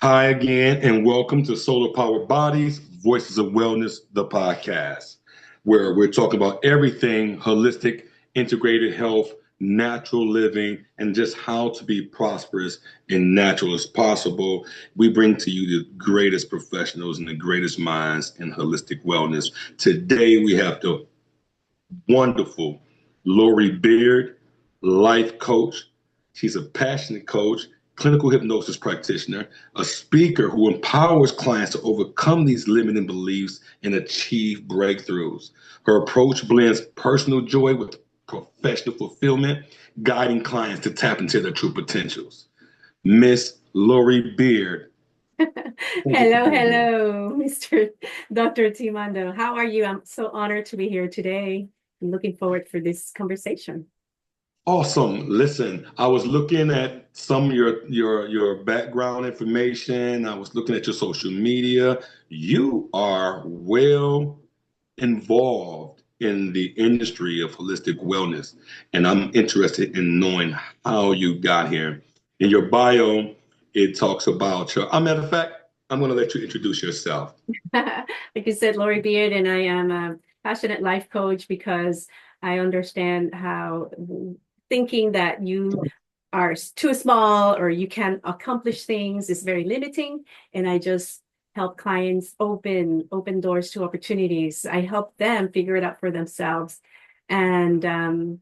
Hi again, and welcome to Solar Powered Bodies, Voices of Wellness, the podcast, where we're talking about everything holistic, integrated health, natural living, and just how to be prosperous and natural as possible. We bring to you the greatest professionals and the greatest minds in holistic wellness. Today, we have the wonderful Lori Beard, life coach. She's a passionate coach, clinical hypnosis practitioner, a speaker who empowers clients to overcome these limiting beliefs and achieve breakthroughs. Her approach blends personal joy with professional fulfillment, guiding clients to tap into their true potentials. Miss Lori Beard. Hello, hello, Mr. Dr. Timando. How are you? I'm so honored to be here today. I'm looking forward for this conversation. Awesome. Listen, I was looking at some of your background information. I was looking at your social media. You are well involved in the industry of holistic wellness, and I'm interested in knowing how you got here. In your bio, it talks about your. A matter of fact, I'm going to let you introduce yourself. Like you said, Lori Beard, and I am a passionate life coach because I understand how thinking that you are too small or you can't accomplish things is very limiting. And I just help clients open doors to opportunities. I help them figure it out for themselves. And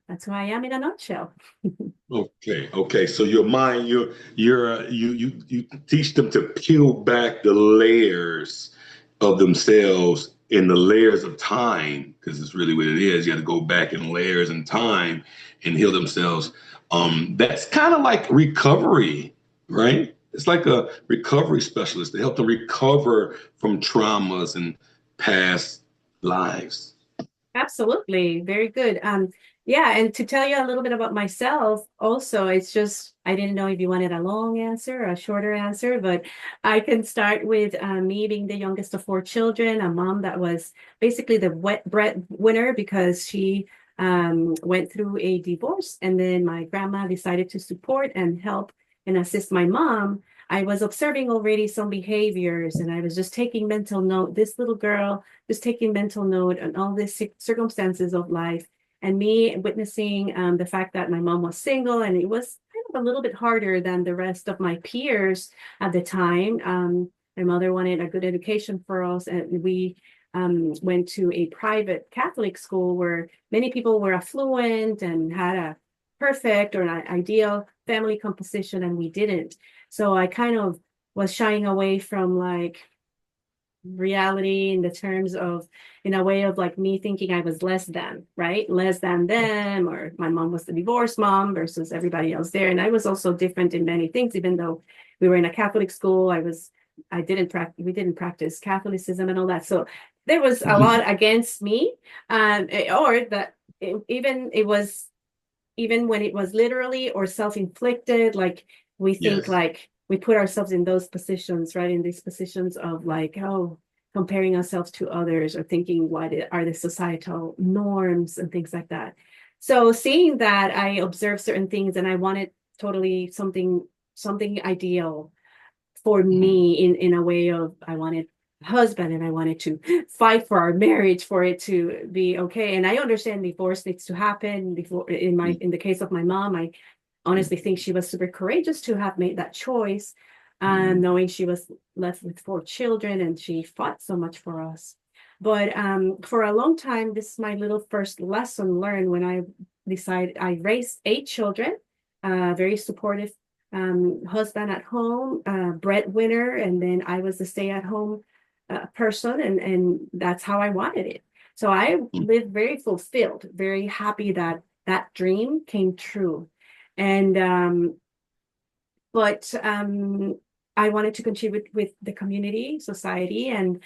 that's who I am in a nutshell. Okay. So your mind, you teach them to peel back the layers of themselves in the layers of time, because it's really what it is. You got to go back in layers and time and heal themselves. That's kind of like recovery, right? It's like a recovery specialist to help them recover from traumas and past lives. Absolutely. Very good. Yeah, and to tell you a little bit about myself, also, it's just I didn't know if you wanted a long answer or a shorter answer, but I can start with me being the youngest of four children, a mom that was basically the wet breadwinner because she went through a divorce, and then my grandma decided to support and help and assist my mom. I was observing already some behaviors, and I was just taking mental note. This little girl just taking mental note on all these circumstances of life, and me witnessing the fact that my mom was single, and it was kind of a little bit harder than the rest of my peers at the time. My mother wanted a good education for us, and we went to a private Catholic school where many people were affluent and had a perfect or an ideal family composition, and we didn't. So I kind of was shying away from like reality in the terms of in a way of like me thinking I was less than, right? Less than them, or my mom was the divorced mom versus everybody else there. And I was also different in many things, even though we were in a Catholic school, I didn't practice, we didn't practice Catholicism and all that. So there was a lot against me. Or that even it was even when it was literally or self-inflicted, like we think Yes. like we put ourselves in those positions, right? In these positions of like, oh, comparing ourselves to others or thinking what are the societal norms and things like that. So seeing that, I observed certain things and I wanted totally something ideal for Mhm. me in a way of I wanted a husband and I wanted to fight for our marriage for it to be okay. And I understand divorce needs to happen before in the case of my mom, I honestly think she was super courageous to have made that choice, Mhm. knowing she was left with four children and she fought so much for us. But for a long time, this is my little first lesson learned when I decided I raised eight children, very supportive husband at home, breadwinner, and then I was the stay-at-home person, and that's how I wanted it. So I lived very fulfilled, very happy that that dream came true. And but I wanted to contribute with the community, society, and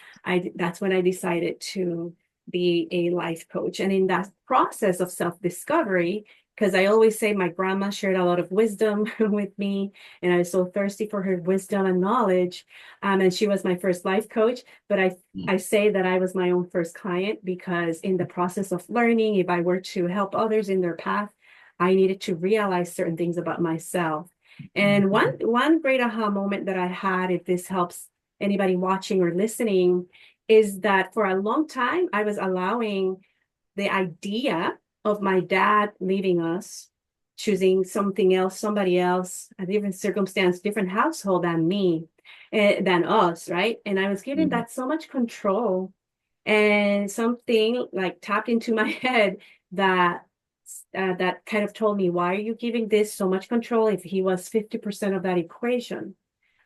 that's when I decided to be a life coach. And in that process of self-discovery, because I always say my grandma shared a lot of wisdom with me, and I was so thirsty for her wisdom and knowledge. And she was my first life coach, but I say that I was my own first client because in the process of learning, if I were to help others in their path, I needed to realize certain things about myself. And one great aha moment that I had, if this helps anybody watching or listening, is that for a long time I was allowing the idea of my dad leaving us, choosing something else, somebody else, a different circumstance, different household than me, than us, right? And I was giving Mhm. that so much control, and something like tapped into my head that that kind of told me, why are you giving this so much control if he was 50% of that equation?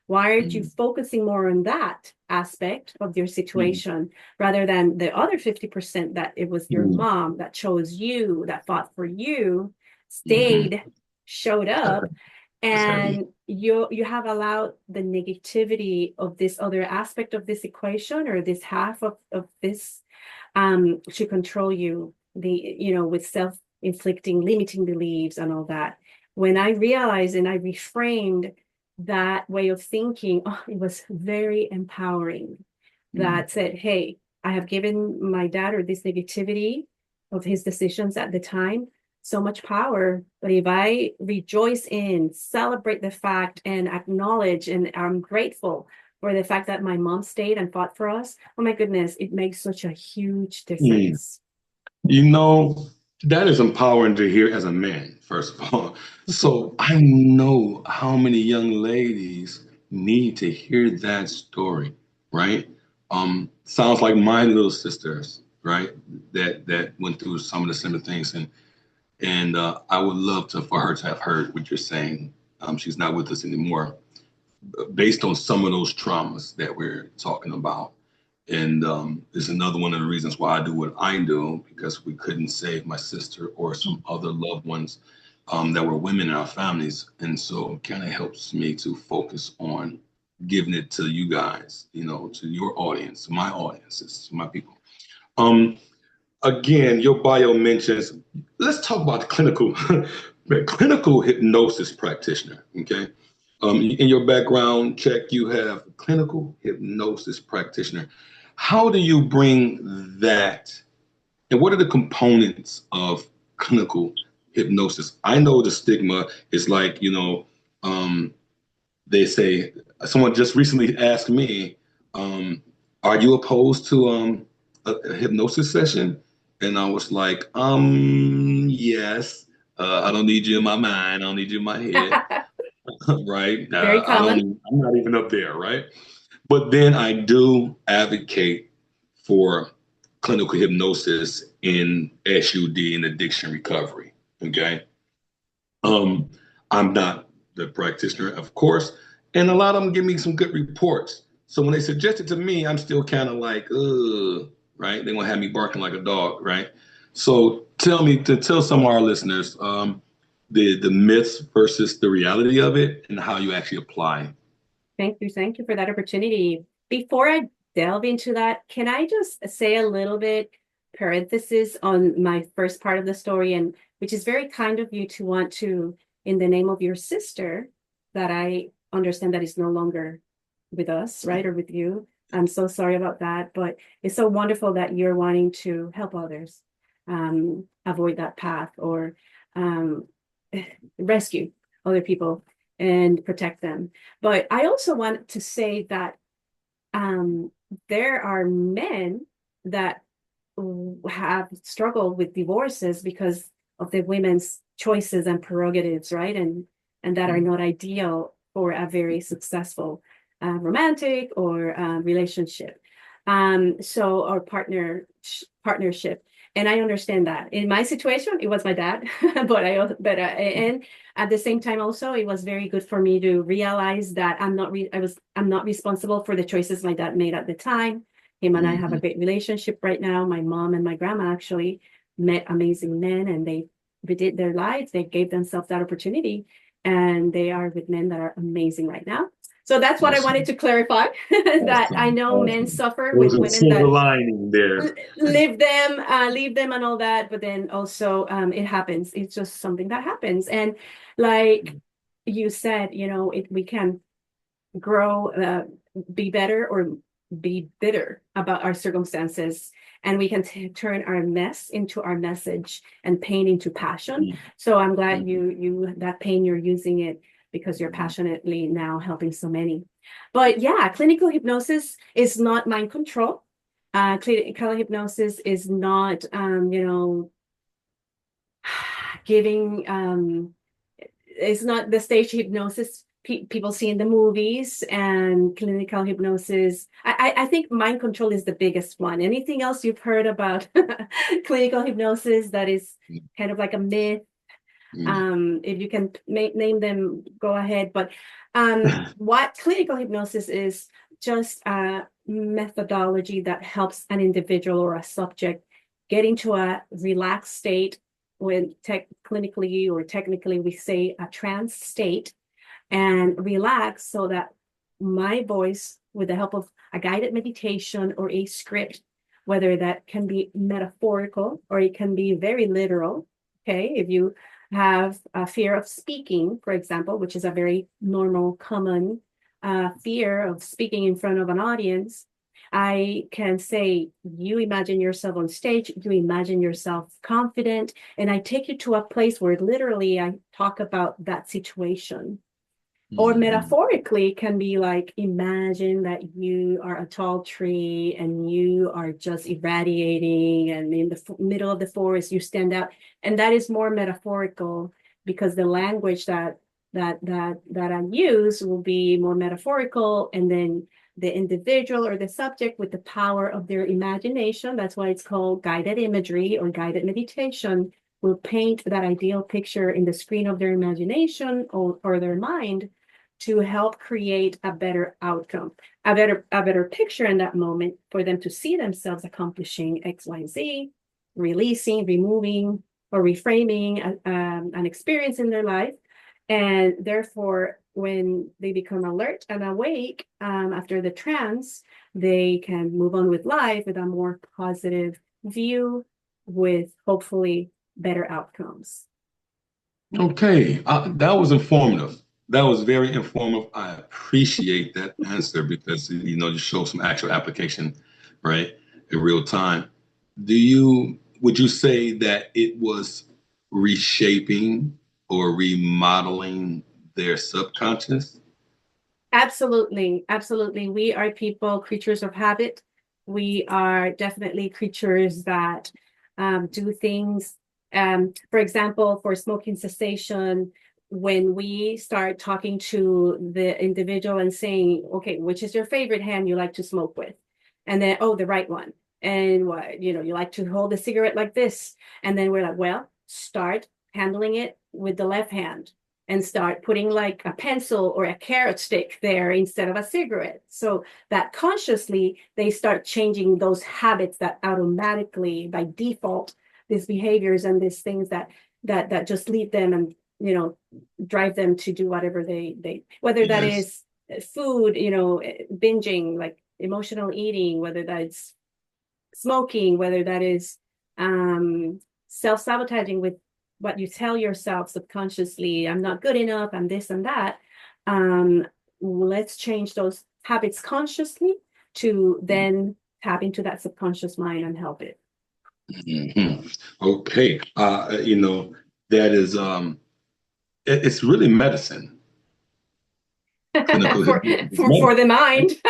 Why aren't you Mhm. focusing more on that aspect of your Mhm. situation rather than the other 50% that it was your Mhm. mom that chose you, that fought for you, Mhm. stayed, showed up, That's heavy. and you have allowed the negativity of this other aspect of this equation, or this half of this, to control you, with self-inflicting limiting beliefs and all that. When I realized and I reframed that way of thinking, oh, it was very empowering. Mhm. That said, hey, I have given my dad, or this negativity of his decisions at the time, so much power. But if I rejoice in, celebrate the fact, and acknowledge, and I'm grateful for the fact that my mom stayed and fought for us, oh my goodness, it makes such a huge Mm. difference. You know, that is empowering to hear as a man, first of all. So I know how many young ladies need to hear that story, right? Sounds like my little sisters, right? That went through some of the similar things, and I would love to for her to have heard what you're saying. She's not with us anymore, based on some of those traumas that we're talking about. And it's another one of the reasons why I do what I do, because we couldn't save my sister or some other loved ones that were women in our families. And so it kind of helps me to focus on giving it to you guys, to your audience, my audiences, my people. Um, Again, your bio mentions, let's talk about the clinical hypnosis practitioner. Okay. In your background check, you have clinical hypnosis practitioner. How do you bring that, and what are the components of clinical hypnosis? I know the stigma is like, um, they say, someone just recently asked me, um, are you opposed to a hypnosis session? And I was like, yes. I don't need you in my mind. I don't need you in my head, right? Very I don't. common. I'm not even up there, right? But then I do advocate for clinical hypnosis in SUD and addiction recovery. Okay. Um, I'm not the practitioner, of course, and a lot of them give me some good reports. So when they suggest it to me, I'm still kind of like, ugh, right? They want to have me barking like a dog, right? So tell some of our listeners the myths versus the reality of it and how you actually apply. Thank you. Thank you for that opportunity. Before I delve into that, can I just say a little bit parenthesis on my first part of the story, and which is very kind of you to want to, in the name of your sister, that I understand that is no longer with us, right, or with you. I'm so sorry about that, but it's so wonderful that you're wanting to help others avoid that path, or um, rescue other people and protect them. But I also want to say that um, there are men that have struggled with divorces because of the women's choices and prerogatives, right? And that are not ideal for a very successful romantic or relationship. So or partnership. And I understand that. In my situation, it was my dad, and at the same time also it was very good for me to realize that I'm not responsible for the choices my dad made at the time. Him and I have a Mhm. great relationship right now. My mom and my grandma actually met amazing men, and they redid their lives. They gave themselves that opportunity, and they are with men that are amazing right now. So that's what I wanted Awesome. to clarify, that I Awesome. know men Awesome. suffer There was with a women silver that lining there. leave them and all that, but then also it happens. It's just something that happens. And like you said, we can grow, be better or be bitter about our circumstances. and we can turn our mess into our message and pain into passion. So I'm glad you that pain, you're using it because you're passionately now helping so many. But yeah, clinical hypnosis is not mind control. Clinical hypnosis is not, giving, it's not the stage hypnosis people see in the movies and clinical hypnosis. I think mind control is the biggest one. Anything else you've heard about clinical hypnosis that is kind of like a myth? If you can name them, go ahead. But what clinical hypnosis is just a methodology that helps an individual or a subject get into a relaxed state, when clinically or technically we say a trance state, and relax so that my voice, with the help of a guided meditation or a script, whether that can be metaphorical or it can be very literal. Okay, if you have a fear of speaking, for example, which is a very normal, common fear of speaking in front of an audience, I can say, you imagine yourself on stage, you imagine yourself confident, and I take you to a place where literally I talk about that situation. Or metaphorically can be like, imagine that you are a tall tree and you are just irradiating, and in the middle of the forest you stand out. And that is more metaphorical, because the language that I use will be more metaphorical, and then the individual or the subject, with the power of their imagination, that's why it's called guided imagery or guided meditation, will paint that ideal picture in the screen of their imagination or their mind, to help create a better outcome, a better picture in that moment, for them to see themselves accomplishing X, Y, Z, releasing, removing, or reframing an experience in their life. And therefore, when they become alert and awake after the trance, they can move on with life with a more positive view, with hopefully better outcomes. Okay, that was informative. That was very informative. I appreciate that answer, because you show some actual application, right, in real time. Would you say that it was reshaping or remodeling their subconscious? Absolutely, absolutely. We are people, creatures of habit. We are definitely creatures that do things. For example, for smoking cessation, when we start talking to the individual and saying, okay, which is your favorite hand you like to smoke with? And then, oh, the right one. And what, you like to hold a cigarette like this. And then we're like, well, start handling it with the left hand, and start putting like a pencil or a carrot stick there instead of a cigarette. So that consciously they start changing those habits that automatically, by default, these behaviors and these things that just lead them and drive them to do whatever they whether that Yes. is food, binging, like emotional eating, whether that's smoking, whether that is self-sabotaging with what you tell yourself subconsciously. I'm not good enough, I'm this and that. Let's change those habits consciously to then tap into that subconscious mind and help it. Okay. That is it's really medicine. Clinical For the mind.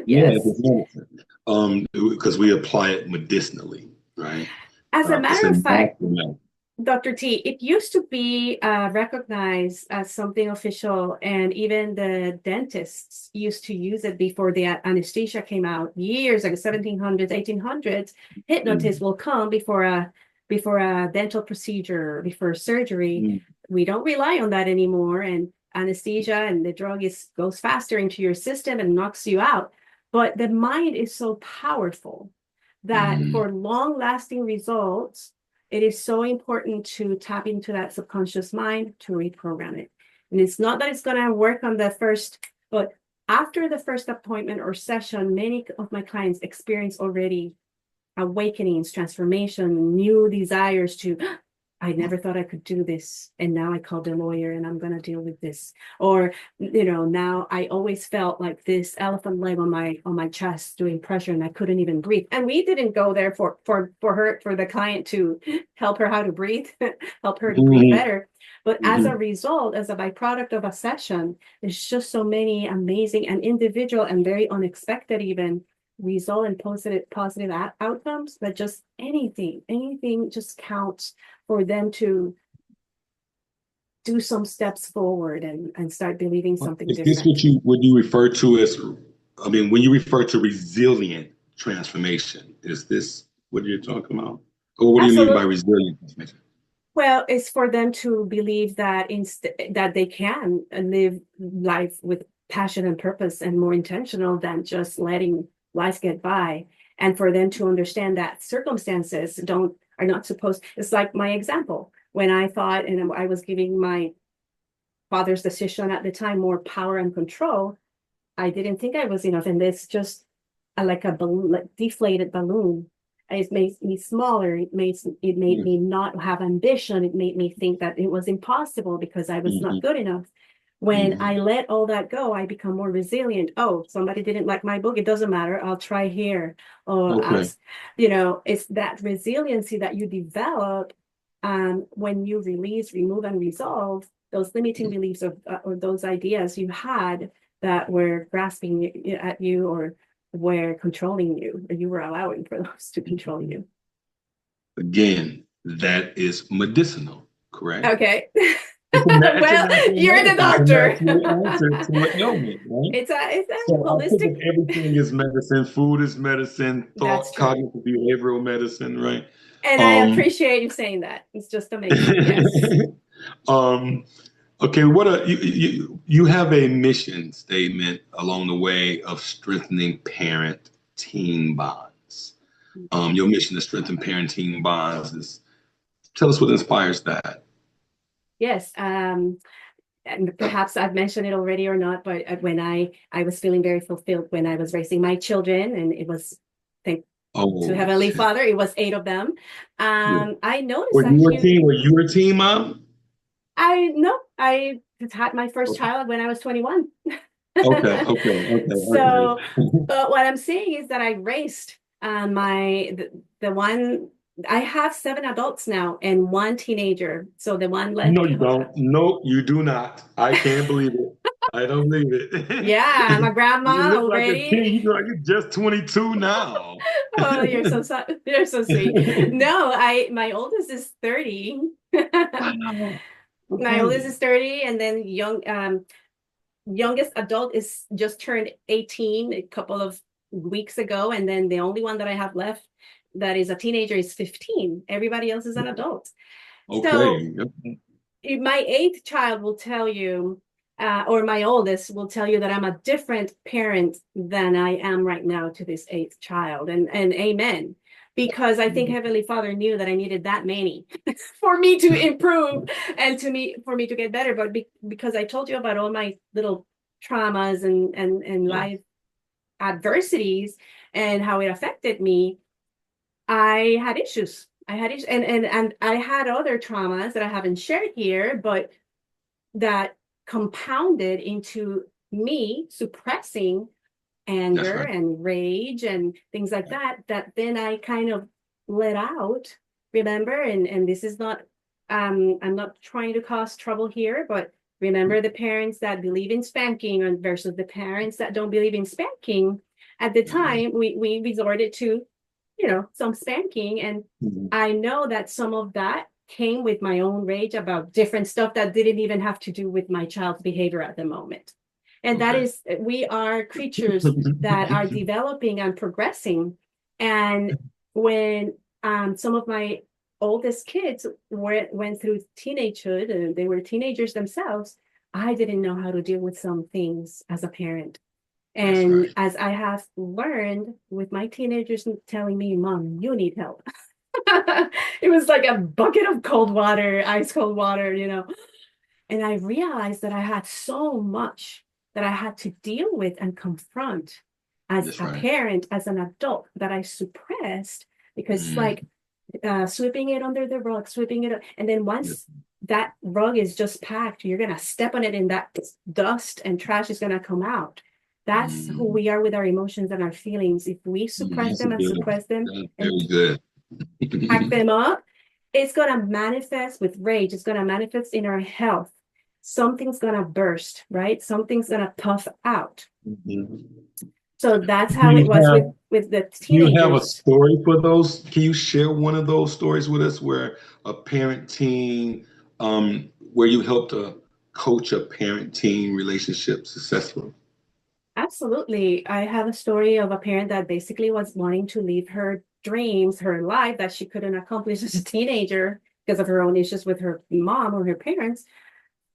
Yeah, Yes. it's medicine. Because we apply it medicinally, right? As a It's matter a of fact, natural Dr. T, it used to be recognized as something official, and even the dentists used to use it before the anesthesia came out years ago, 1700s, 1800s. Hypnotists will come before a dental procedure, before surgery. We don't rely on that anymore, and anesthesia and the drug goes faster into your system and knocks you out. But the mind is so powerful that for long-lasting results, it is so important to tap into that subconscious mind to reprogram it. And it's not that it's going to work on the first, but after the first appointment or session, many of my clients experience already awakenings, transformation, new desires to I never thought I could do this. And now I called a lawyer and I'm going to deal with this. Or, now I always felt like this elephant leg on my chest doing pressure and I couldn't even breathe. And we didn't go there for the client to help her how to breathe, help her to breathe Mhm. better. But as a Mhm. result, as a byproduct of a session, there's just so many amazing and individual and very unexpected even result and positive outcomes that just anything just counts for them to do some steps forward and start believing something Is this different. what you refer to as, I mean, when you refer to resilient transformation, is this what you're talking about? Or what do you mean by Absolutely. resilient transformation? Well, it's for them to believe that that they can live life with passion and purpose and more intentional than just letting life get by. And for them to understand that circumstances are not supposed. It's like my example when I thought and I was giving my father's decision at the time more power and control. I didn't think I was enough, and it's just like a balloon, like deflated balloon. It made me smaller. It made me not have ambition. It made me think that it was impossible because I was not Mhm. good enough. When I Mhm. let all that go, I become more resilient. Oh, somebody didn't like my book. It doesn't matter. I'll try here. Or Okay. it's that resiliency that you develop when you release, remove, and resolve those limiting beliefs or those ideas you had that were grasping at you or were controlling you, or you were allowing for those to control you. Again, that is medicinal, correct? Okay. It's a Well, natural you're the medicine. It's a doctor. natural answer to an ailment, right? It's a So I think holistic. of everything as medicine. Food is medicine. That's Thought, true. cognitive behavioral medicine, right? And I Um, appreciate you saying that. It's just amazing. Yes. um, okay, what are you have a mission statement along the way of strengthening parent-teen bonds. Your mission to strengthen parent-teen bonds is tell us what inspires that. Yes. And perhaps I've mentioned it already or not, but when I was feeling very fulfilled when I was raising my children, and it was thank to Oh, Heavenly Father, it was 8 of them. yeah. I noticed a huge. Were you a teen mom? I no, I had my first child when I was 21. Okay, okay, okay, So, okay. but what I'm saying is that I raised the one. I have 7 adults now and 1 teenager. So the one left No, you don't. No, you do not. I can't believe it. I don't believe it. Yeah, I'm a You grandma look like a already. teen. You look like you're just 22 now. Oh, you're so sweet. No, I my oldest is 30. Wow. My oldest Okay. is 30, and then youngest adult is just turned 18 a couple of weeks ago, and then the only one that I have left that is a teenager is 15. Everybody else is an adult. So Okay. my 8th child will tell you, or my oldest will tell you that I'm a different parent than I am right now to this 8th child. And amen. Because I think Heavenly Father knew that I needed that many for me to improve and for me to get better. But because I told you about all my little traumas and Yeah. life adversities and how it affected me, I had issues. I had issues, and I had other traumas that I haven't shared here, but that compounded into me suppressing That's anger right. and rage and things like that, that then I kind of let out, remember? And this is not, I'm not trying to cause trouble here, but remember the parents that believe in spanking versus the parents that don't believe in spanking. At the Mhm. time, we resorted to, some spanking. And Mhm. I know that some of that came with my own rage about different stuff that didn't even have to do with my child's behavior at the moment. And that Okay. is, we are creatures that are developing and progressing. And when some of my oldest kids went through teenagehood and they were teenagers themselves, I didn't know how to deal with some things as a parent. That's And right. as I have learned with my teenagers telling me, Mom, you need help. It was like a bucket of cold water, ice cold water. And I realized that I had so much that I had to deal with and confront as That's a right. parent, as an adult, that I suppressed because, Mm. like, sweeping it under the rug, sweeping it up. And then Yeah. once that rug is just packed, you're going to step on it and that dust and trash is going to come out. That's who Mm, we are with our emotions and our feelings. If we suppress that's a them and good one. suppress them That's and very good. pack them up, it's going to manifest with rage. It's going to manifest in our health. Something's going to burst, right? Something's going to puff out. Mhm. So that's Do how you it was have with the do you have a teenagers. story for those? Can you share one of those stories with us where a parent teen, where you helped to coach a parent teen relationship successfully? Absolutely. I have a story of a parent that basically was wanting to leave her dreams, her life that she couldn't accomplish as a teenager because of her own issues with her mom or her parents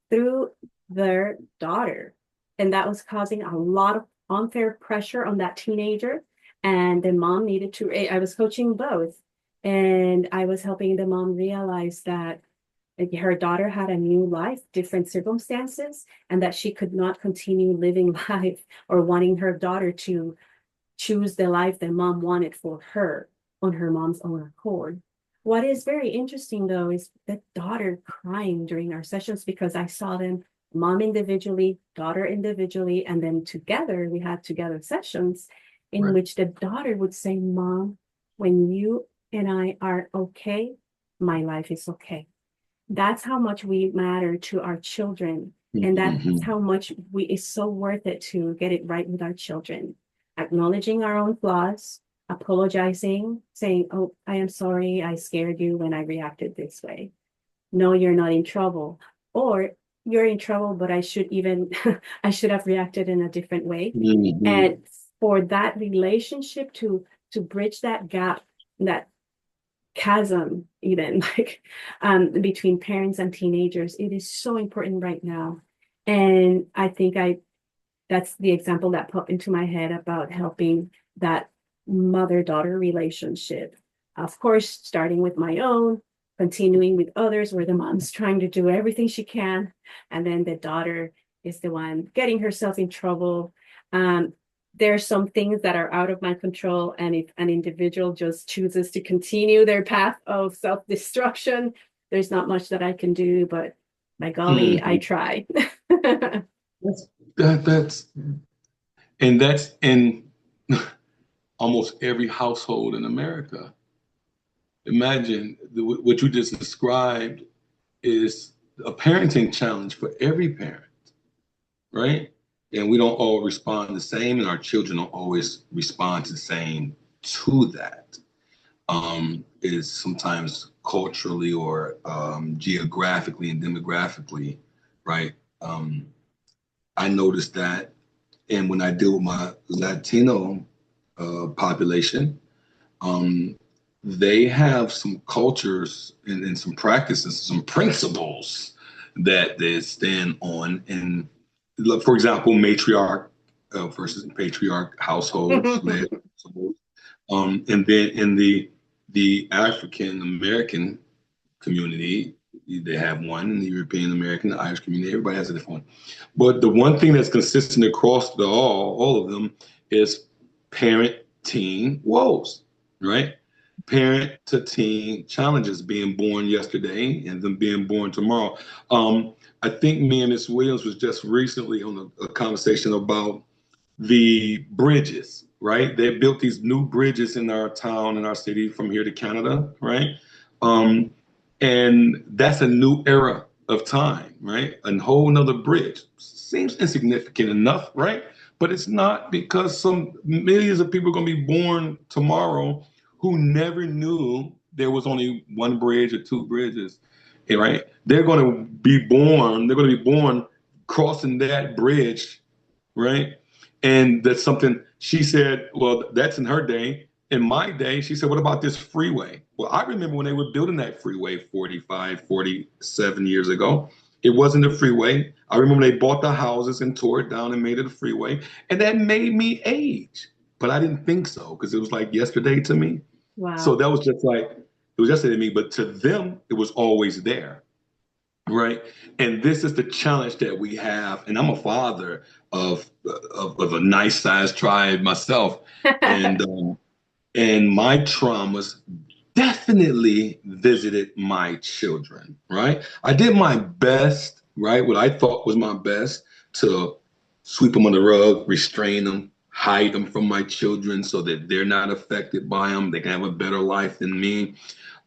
through their daughter. And that was causing a lot of unfair pressure on that teenager. And the mom needed to, I was coaching both. And I was helping the mom realize that her daughter had a new life, different circumstances, and that she could not continue living life or wanting her daughter to choose the life that mom wanted for her on her mom's own accord. What is very interesting though is the daughter crying during our sessions because I saw them mom individually, daughter individually, and then together we had together sessions in Right. which the daughter would say, Mom, when you and I are okay, my life is okay. That's how much we matter to our children. And that's Mhm. how much it's so worth it to get it right with our children. Acknowledging our own flaws, apologizing, saying, Oh, I am sorry, I scared you when I reacted this way. No, you're not in trouble. Or you're in trouble, but I should even I should have reacted in a different way. Mhm. And for that relationship to bridge that gap, that chasm even like between parents and teenagers, it is so important right now. And I think I that's the example that popped into my head about helping that mother-daughter relationship, of course starting with my own, continuing with others where the mom's trying to do everything she can and then the daughter is the one getting herself in trouble. um, there's some things that are out of my control, and if an individual just chooses to continue their path of self-destruction, there's not much that I can do, but by golly, I Mhm. try. That's that's and that's in almost every household in America. Imagine what you just described is a parenting challenge for every parent, right? And we don't all respond the same, and our children don't always respond the same to that. Is sometimes culturally or geographically and demographically, right? Um, I noticed that, and when I deal with my Latino population, um, they have some cultures and some practices, some principles that they stand on. And for example, matriarch versus patriarch households, led households. And then in the African American community, they have one. In the European American, the Irish community, everybody has a different one. But the one thing that's consistent across all of them is parent teen woes, right? Parent to teen challenges, being born yesterday and then being born tomorrow. I think me and Miss Williams was just recently on a conversation about the bridges, right? They built these new bridges in our town, in our city, from here to Canada, right? Um, and that's a new era of time, right? A whole nother bridge. Seems insignificant enough, right? But it's not, because some millions of people are going to be born tomorrow who never knew there was only one bridge or two bridges, right? They're going to be born crossing that bridge, right? And that's something she said, well, that's in her day. In my day, she said, what about this freeway? Well, I remember when they were building that freeway 45, 47 years ago. It wasn't a freeway. I remember they bought the houses and tore it down and made it a freeway. And that made me age. But I didn't think so, because it was like yesterday to me. So Wow. that was just like, it was yesterday to me. But to them, it was always there. Right. And this is the challenge that we have. And I'm a father of a nice sized tribe myself. And and my traumas definitely visited my children, right? I did my best, right? What I thought was my best to sweep them on the rug, restrain them, hide them from my children so that they're not affected by them. They can have a better life than me.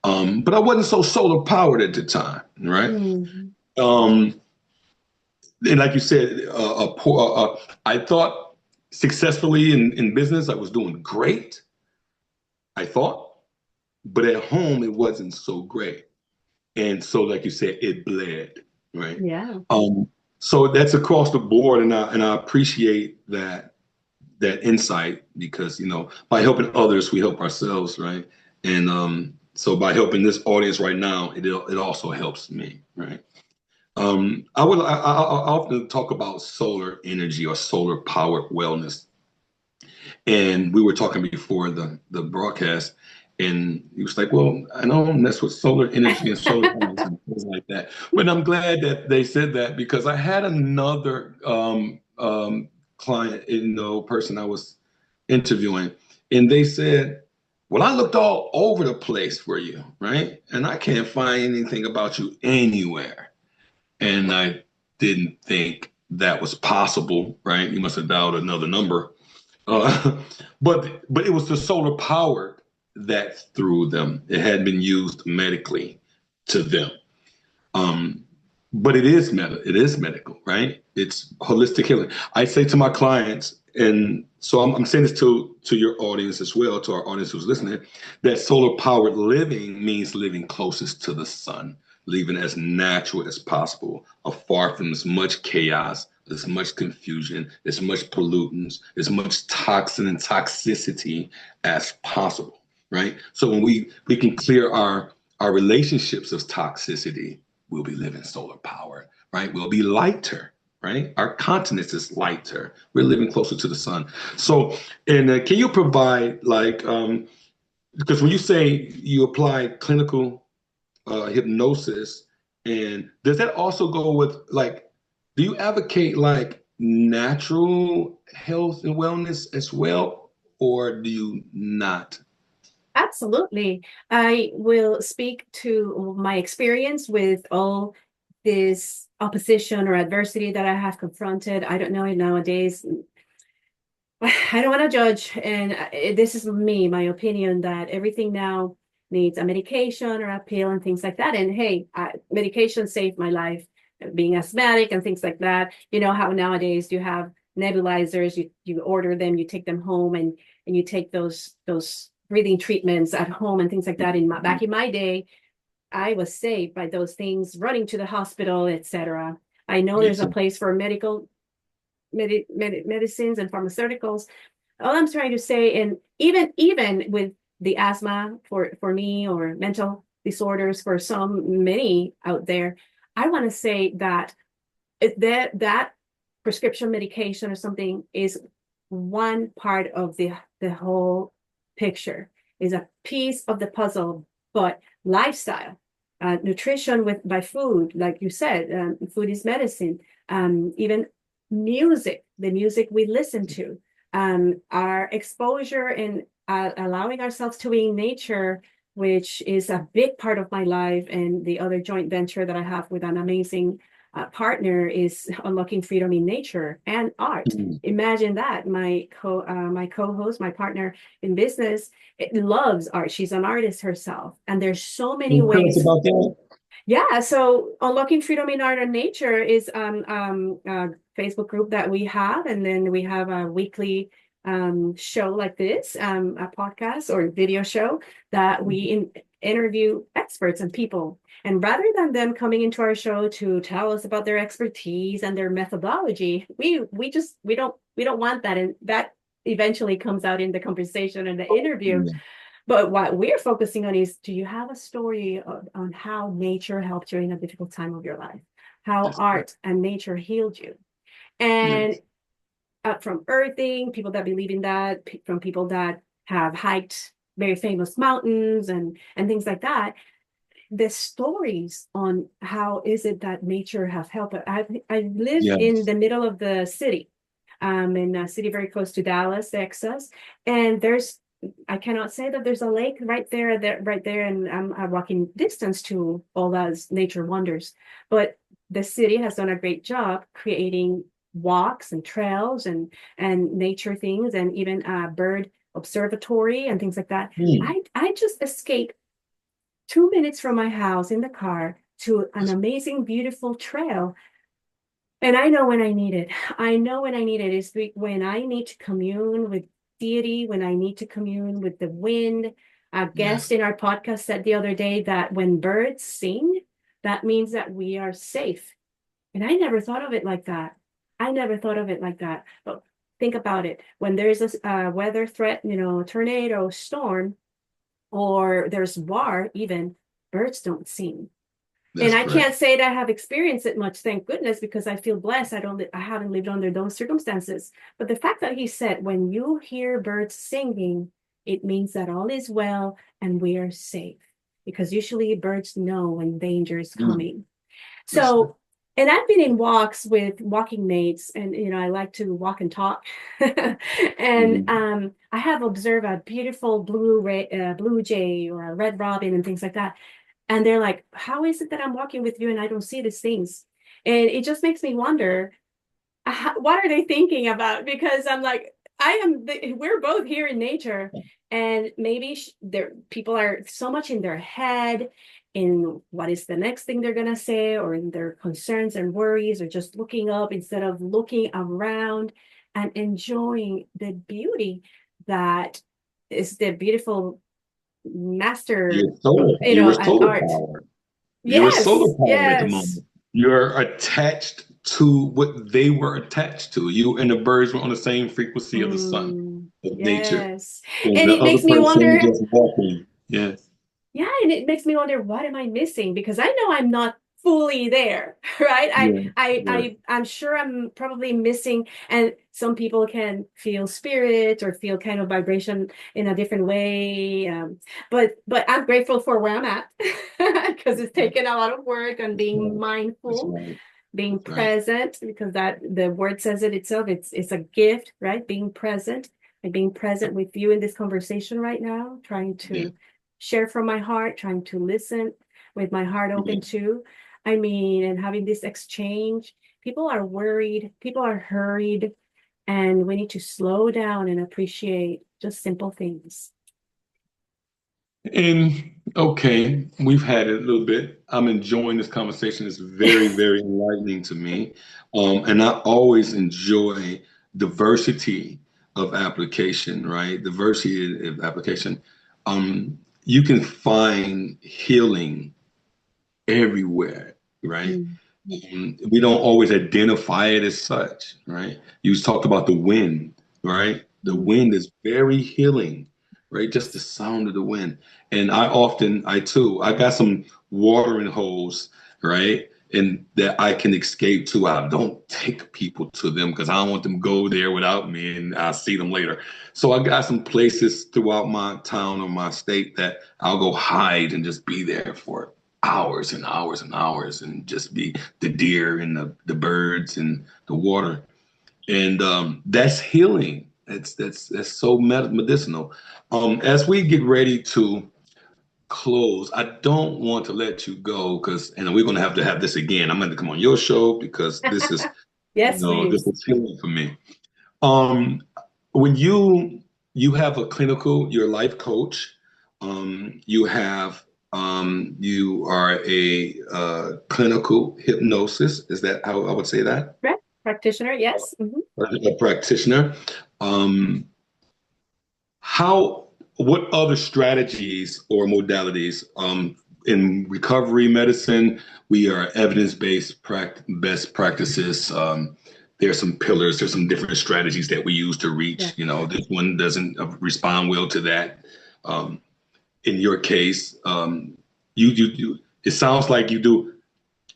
But I wasn't so solar powered at the time, right? Mm. Um, and like you said, I thought successfully in business, I was doing great. I thought, but at home it wasn't so great. And so, like you said, it bled, right? Yeah. So that's across the board, and I appreciate that insight because by helping others, we help ourselves, right? And so by helping this audience right now, it also helps me, right? I often talk about solar energy or solar powered wellness, and we were talking before the broadcast, and he was like, "Well, I don't mess with solar energy and solar panels and things like that." But I'm glad that they said that because I had another client, person I was interviewing, and they said, "Well, I looked all over the place for you, right? And I can't find anything about you anywhere." And I didn't think that was possible, right? You must have dialed another number. Uh, but it was the solar power that threw them. It had been used medically to them. Um, but it is medical, right? It's holistic healing. I say to my clients, and so I'm saying this to your audience as well, to our audience who's listening, that solar powered living means living closest to the sun, living as natural as possible, afar from as much chaos, as much confusion, as much pollutants, as much toxin and toxicity as possible, right? So when we can clear our relationships of toxicity, we'll be living solar power, right? We'll be lighter, right? Our continence is lighter. We're living closer to the sun. So, and can you provide because when you say you apply clinical hypnosis, and does that also go with do you advocate natural health and wellness as well, or do you not? Absolutely. I will speak to my experience with all this opposition or adversity that I have confronted. I don't know nowadays. I don't want to judge, and this is me, my opinion, that everything now needs a medication or a pill and things like that. And hey, medication saved my life, being asthmatic and things like that. You know how nowadays you have nebulizers, you order them, you take them home, and you take those breathing treatments at home and things like that. Back in my day, I was saved by those things, running to the hospital, etc. I know Me there's a too. place for medicines and pharmaceuticals. All I'm trying to say, and even with the asthma for me, or mental disorders for many out there, I want to say that that prescription medication or something is one part of the whole picture, is a piece of the puzzle. But lifestyle, nutrition by food, like you said, food is medicine. Even music, the music we listen to, our exposure and allowing ourselves to be in nature, which is a big part of my life. And the other joint venture that I have with an amazing partner is Unlocking Freedom in Nature and Art. Mhm. Imagine that. My co-host, my partner in business, loves art. She's an artist herself, and there's so Can many you tell us ways. about that? Yeah, so Unlocking Freedom in Art and Nature is a Facebook group that we have, and then we have a weekly show like this, a podcast or video show that we interview experts and people. And rather than them coming into our show to tell us about their expertise and their methodology, we don't want that, and that eventually comes out in the conversation and the interview. Yeah, But what we're focusing on is, do you have a story on how nature helped you in a difficult time of your life? How that's good. art and nature healed you? And Yes. from earthing, people that believe in that, from people that have hiked very famous mountains and things like that, the stories on how is it that nature has helped. I live in Yes. the middle of the city, in a city very close to Dallas, Texas, and there's I cannot say that there's a lake right there, and I'm a walking distance to all those nature wonders. But the city has done a great job creating walks and trails and nature things, and even a bird observatory and things like that. Hmm. I just escaped 2 minutes from my house in the car to an amazing, beautiful trail. And I know when I need it. I know when I need it is when I need to commune with deity, when I need to commune with the wind. A guest Yes. in our podcast said the other day that when birds sing, that means that we are safe. And I never thought of it like that. I never thought of it like that. But think about it. When there's a weather threat, tornado, storm, or there's war, even birds don't sing. And That's I correct. can't say that I have experienced it much, thank goodness, because I feel blessed. I haven't lived under those circumstances. But the fact that he said, when you hear birds singing, it means that all is well and we are safe. Because usually birds know when danger is Hmm. coming. That's right. So, and I've been in walks with walking mates, and I like to walk and talk. And Mhm. I have observed a beautiful blue jay or a red robin and things like that. And they're like, how is it that I'm walking with you and I don't see these things? And it just makes me wonder, what are they thinking about? Because I'm like, we're both here in nature, and maybe people are so much in their head in what is the next thing they're gonna say, or in their concerns and worries, or just looking up instead of looking around and enjoying the beauty that is the beautiful master, You're solar. You were at solar art. power. You were solar Yes, power at the yes. moment. You're attached to what they were attached to. You and the birds were on the same frequency of the sun, of nature. Yes. And And the it other makes me person wonder, just walking. Yes. yeah, and it makes me wonder, what am I missing? Because I know I'm not fully there, right? Yeah. Yeah. I'm sure I'm probably missing, and some people can feel spirit or feel kind of vibration in a different way. But I'm grateful for where I'm at because it's taken a lot of work on That's being right. That's mindful, right. being That's right. present, because that the word says it itself. It's a gift, right? Being present and being present with you in this conversation right now, trying Yeah. to share from my heart, trying to listen with my heart Yeah. open too. I mean, and having this exchange. People are worried, people are hurried, and we need to slow down and appreciate just simple things. And okay, we've had it a little bit. I'm enjoying this conversation. It's very, very enlightening to me. And I always enjoy diversity of application, right? Diversity of application. You can find healing everywhere, right? Mm. We don't always identify it as such, right? You talked about the wind, right? The Mm. wind is very healing, right? Just the sound of the wind. And I got some watering holes, right? And that I can escape to. I don't take people to them because I don't want them to go there without me and I'll see them later. So I got some places throughout my town or my state that I'll go hide and just be there for hours and hours and hours and just be the deer and the birds and the water. And that's healing. That's so medicinal. As we get ready to close, I don't want to let you go because, and we're going to have this again. I'm going to come on your show because this is, Yes, this please. is healing for me. Um, when you have a clinical, you're a life coach, you are a clinical hypnosis. Is that how I would say that? Right. Practitioner, yes. Mhm. A practitioner. Um, what other strategies or modalities in recovery medicine? We are evidence-based best practices. There's some pillars, there's some different strategies that we use to Yeah. reach, this one doesn't respond well to that. Um, in your case, it sounds like you do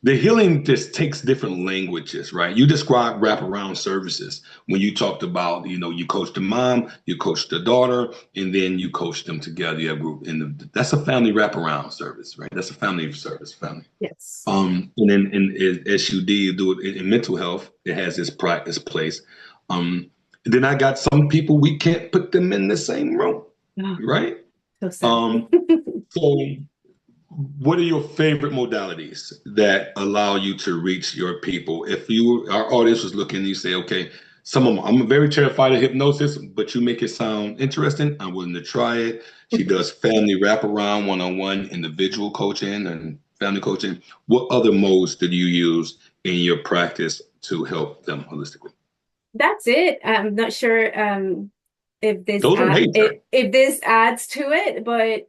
the healing just takes different languages, right? You describe wraparound services when you talked about, you coach the mom, you coach the daughter, and then you coach them together. You have a group, and that's a family wraparound service, right? That's a family service, family. Yes. And then in SUD, you do it in mental health. It has its place. Then I got some people we can't put them in the same room. Oh, right? so sad. Um, so what are your favorite modalities that allow you to reach your people? If you, our audience was looking, you say, okay, some of them, I'm very terrified of hypnosis, but you make it sound interesting. I'm willing to try it. She does family wraparound, one-on-one, individual coaching, and family coaching. What other modes did you use in your practice to help them holistically? That's it. I'm not sure if Those are major. if this adds to it, but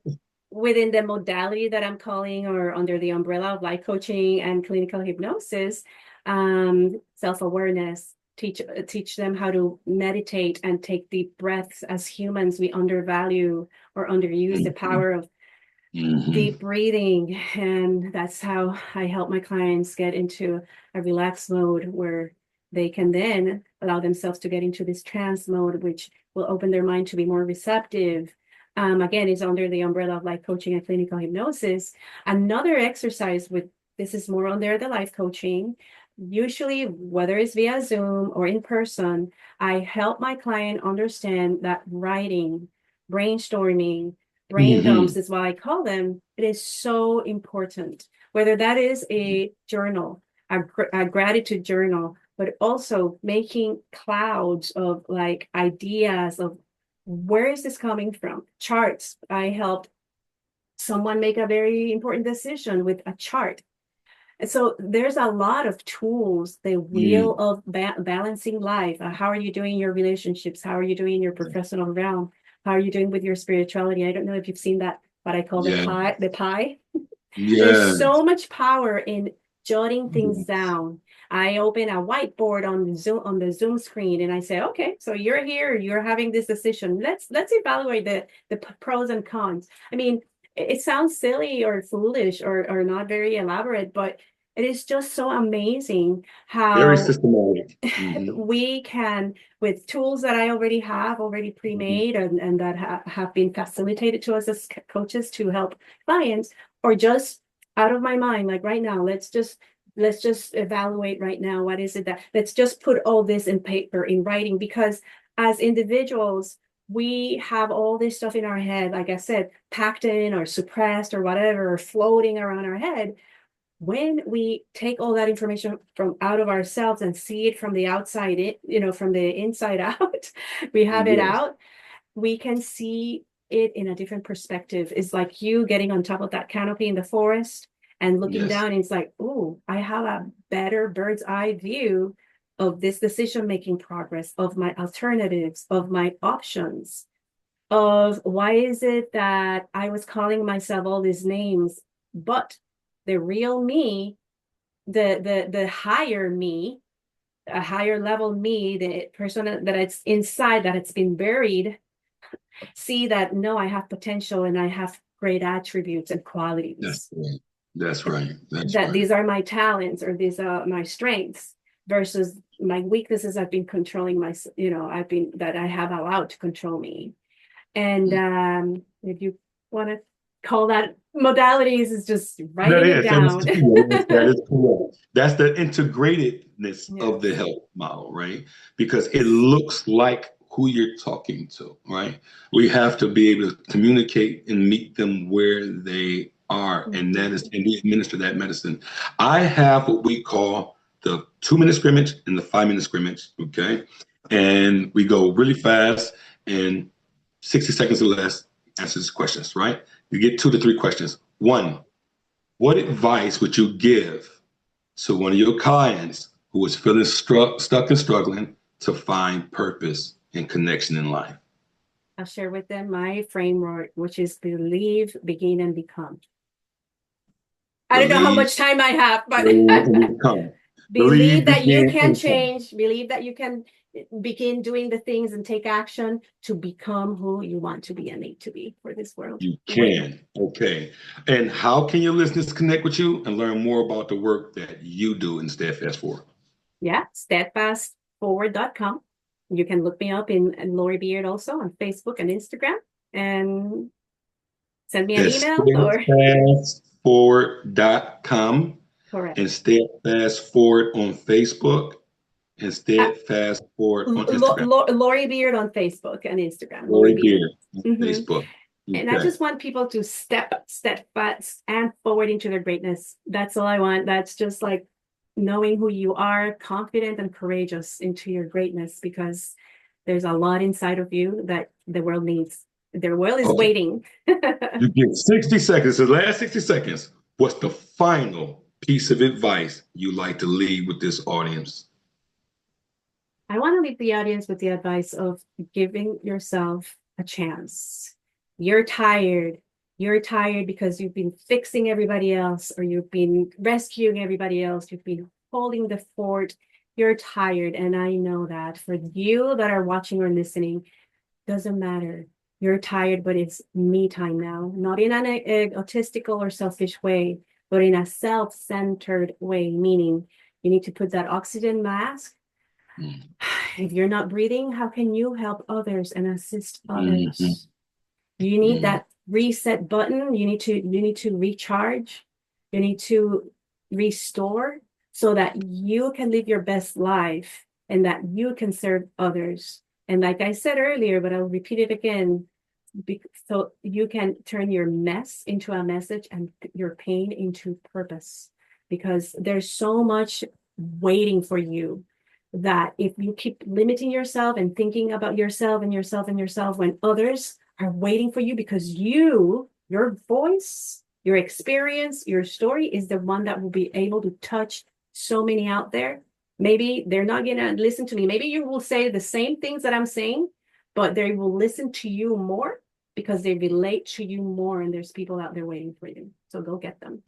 within the modality that I'm calling or under the umbrella of life coaching and clinical hypnosis, self-awareness, teach them how to meditate and take deep breaths. As humans, we undervalue or underuse the Mhm. power of Mhm. deep breathing. And that's how I help my clients get into a relaxed mode where they can then allow themselves to get into this trance mode, which will open their mind to be more receptive. Again, it's under the umbrella of life coaching and clinical hypnosis. Another exercise with this is more under the life coaching. Usually, whether it's via Zoom or in person, I help my client understand that writing, brainstorming, brain dumps Mhm. is what I call them. It is so important, whether that is a journal, a gratitude journal, but also making clouds of like ideas of where is this coming from? Charts. I helped someone make a very important decision with a chart. And so there's a lot of tools, the wheel Mhm. of balancing life. How are you doing in your relationships? How are you doing in your professional realm? How are you doing with your spirituality? I don't know if you've seen that, what I call the Yeah. pie, the pie. There's Yes. so much power in jotting things down. I open a whiteboard on the Zoom screen and I say, okay, so you're here, you're having this decision. Let's evaluate the pros and cons. I mean, it sounds silly or foolish or not very elaborate, but it is just so amazing Very how systematic. Mhm. we can, with tools that I already have already Mhm. pre-made and that have been facilitated to us as coaches to help clients, or just out of my mind, like right now, let's just evaluate right now. What is it that let's just put all this in paper, in writing, because as individuals, we have all this stuff in our head, like I said, packed in or suppressed or whatever, or floating around our head. When we take all that information from out of ourselves and see it from the outside, from the inside out, we have it Yes. out, we can see it in a different perspective. It's like you getting on top of that canopy in the forest and looking Yes. down, and it's like, oh, I have a better bird's eye view of this decision making progress, of my alternatives, of my options, of why is it that I was calling myself all these names, but the real me, the higher me, a higher level me, the person that it's inside, that it's been buried, see that no, I have potential and I have great attributes and That's qualities, right. That's right. That's that right. these are my talents or these are my strengths versus my weaknesses. I've been controlling my, I've been, that I have allowed to control me. And Mm. if you want to call that modalities, is just That writing it is, and it's, down. yes, that is correct. That's the integratedness of the Yes. health model, right? Because it looks like who you're talking to, right? We have to be able to communicate and meet them where they are, and that is, Mhm. and we administer that medicine. I have what we call the 2 minute scrimmage and the 5 minute scrimmage, okay? And we go really fast and 60 seconds or less answers questions, right? You get 2 to 3 questions. One, what advice would you give to one of your clients who is feeling stuck and struggling to find purpose and connection in life? I'll share with them my framework, which is believe, begin, and become. I don't know how Believe, much time I have, but and become. believe Believe, that you begin, can and come. change, believe that you can begin doing the things and take action to become who you want to be and need to be for this world. You With can. Okay. And how can your listeners connect with you and learn more about the work that you do in Steadfast for? Yeah, steadfastforward.com. You can look me up in Lori Beard also on Facebook and Instagram and send me an That's email or steadfastforward.com correct. and Steadfast Forward on Facebook and Steadfast Forward on Instagram. Lori Beard on Facebook and Instagram. Lori Beard on Mhm. Facebook. And I Okay. just want people to step fast and forward into their greatness. That's all I want. That's just like knowing who you are, confident and courageous into your greatness, because there's a lot inside of you that the world needs. The world is Okay. waiting. You get 60 seconds. The last 60 seconds. What's the final piece of advice you like to leave with this audience? I want to leave the audience with the advice of giving yourself a chance. You're tired. You're tired because you've been fixing everybody else, or you've been rescuing everybody else. You've been holding the fort. You're tired. And I know that for you that are watching or listening, doesn't matter. You're tired, but it's me time now, not in an egotistical or selfish way, but in a self-centered way, meaning you need to put that oxygen mask. If you're not breathing, how can you help others and assist others? Mm-hmm. You need that reset button. You need to recharge. You need to restore so that you can live your best life and that you can serve others. And like I said earlier, but I'll repeat it again, so you can turn your mess into a message and your pain into purpose, because there's so much waiting for you, that if you keep limiting yourself and thinking about yourself and yourself and yourself, when others are waiting for you, because your voice, your experience, your story is the one that will be able to touch so many out there. Maybe they're not going to listen to me. Maybe you will say the same things that I'm saying, but they will listen to you more because they relate to you more, and there's people out there waiting for you. So go get them.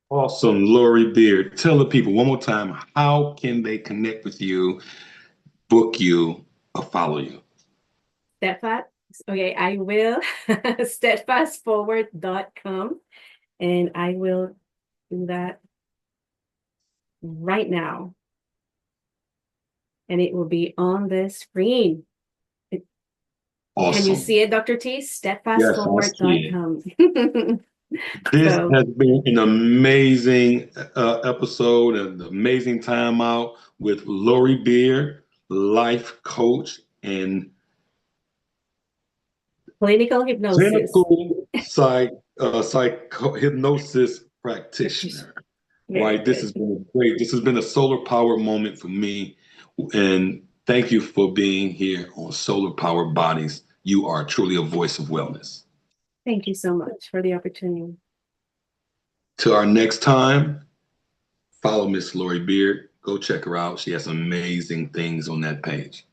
Awesome, Lori Beard. Tell the people one more time, how can they connect with you, book you, or follow you? Steadfast. Okay, I will. Steadfastforward.com. And I will do that right now. And it will be on the screen. Awesome. Can you see it, Dr. T? Steadfastforward.com. This has been an amazing episode, an amazing time out with Lori Beard, life coach and clinical hypnosis hypnosis practitioner. Right. This has been great. This has been a solar power moment for me. And thank you for being here on Solar Powered Bodies. You are truly a voice of wellness. Thank you so much for the opportunity. Till our next time, follow Miss Lori Beard. Go check her out. She has amazing things on that page.